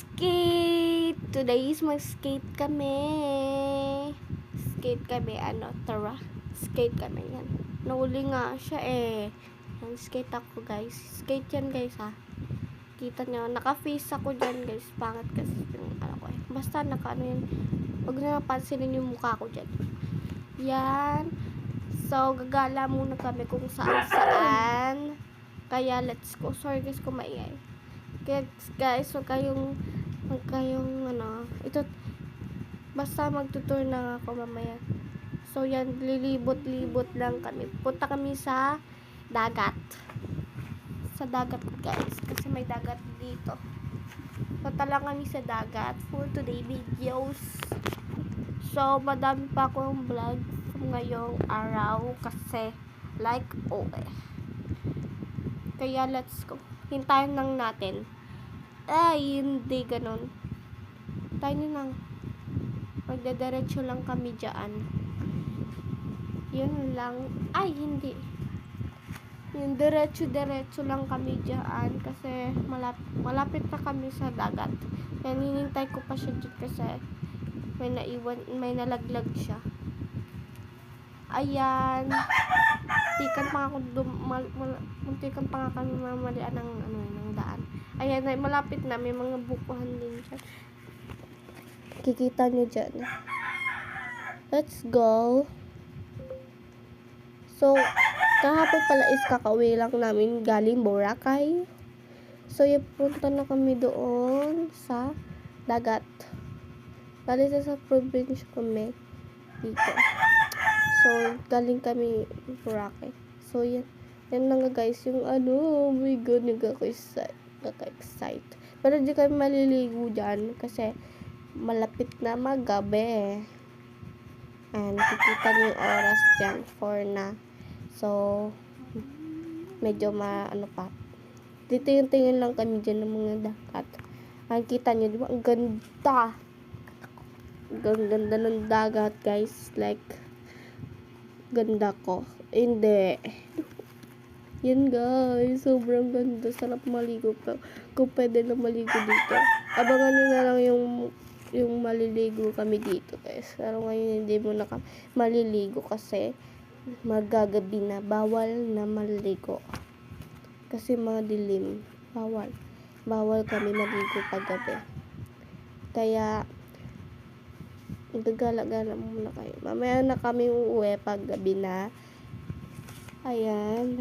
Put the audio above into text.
skate! Today is mag-skate kami. Skate kami, tara. Skate kami yan. Nauli nga siya Yan, skate ako guys. Skate yan guys ha. Kita nyo, naka-face ako dyan guys. Pangat kasi yung ko Basta naka yan. Huwag na napansinin yung mukha ko dyan. Yan. So, gagala muna kami kung saan. Kaya, let's go. Sorry guys kung maingay. Kaya guys, huwag kayong ito, basta magtutur na ako mamaya. So, yan, lilibot-libot lang kami. Punta kami sa dagat. Sa dagat guys, kasi may dagat dito. Punta lang kami sa dagat for today videos. So, madami pa akong vlog ngayong araw kasi like Kaya let's go. Hintayin lang natin. Ay, hindi ganun. Tayo lang. Magdadiretso lang kami dyan. Yun lang. Ay, hindi. Yung diretso lang kami dyan kasi malapit na kami sa dagat. Yan, hinintay ko pa siya dyan kasi may nalaglag siya. Ayan. Muntikan pa nga kami mamalian ng daan. Ayan, malapit na. May mga bukuhan din dyan. Kikita nyo dyan. Let's go. So, kahapon pala is kakauwi lang namin galing Boracay. So, punta na kami doon sa dagat. Bali sa probinsya kami dito. So, galing kami Boracay. So, yan lang guys. Yung oh my god, nagka-excite. Pero di kami maliligo dyan kasi malapit na magabi. And nakikita niyo yung oras dyan 4 na. So, medyo pa. Dito yung tingin lang kami dyan ng mga dagat. Nakikita niyo, di ba? Ang ganda. Ang ganda ng dagat, guys. Like, ganda ko. Hindi. Yan, guys. Sobrang ganda. Sarap maligo pa. Kung pwede na maligo dito. Abangan nyo na lang yung maliligo kami dito, guys. Pero ngayon, hindi mo na maliligo kasi magagabi na. Bawal na maligo. Kasi mga dilim. Bawal kami maligo paggabi. Kaya, gagala-gala muna kayo. Mamaya na kami uuwi pag gabi na. Ayan.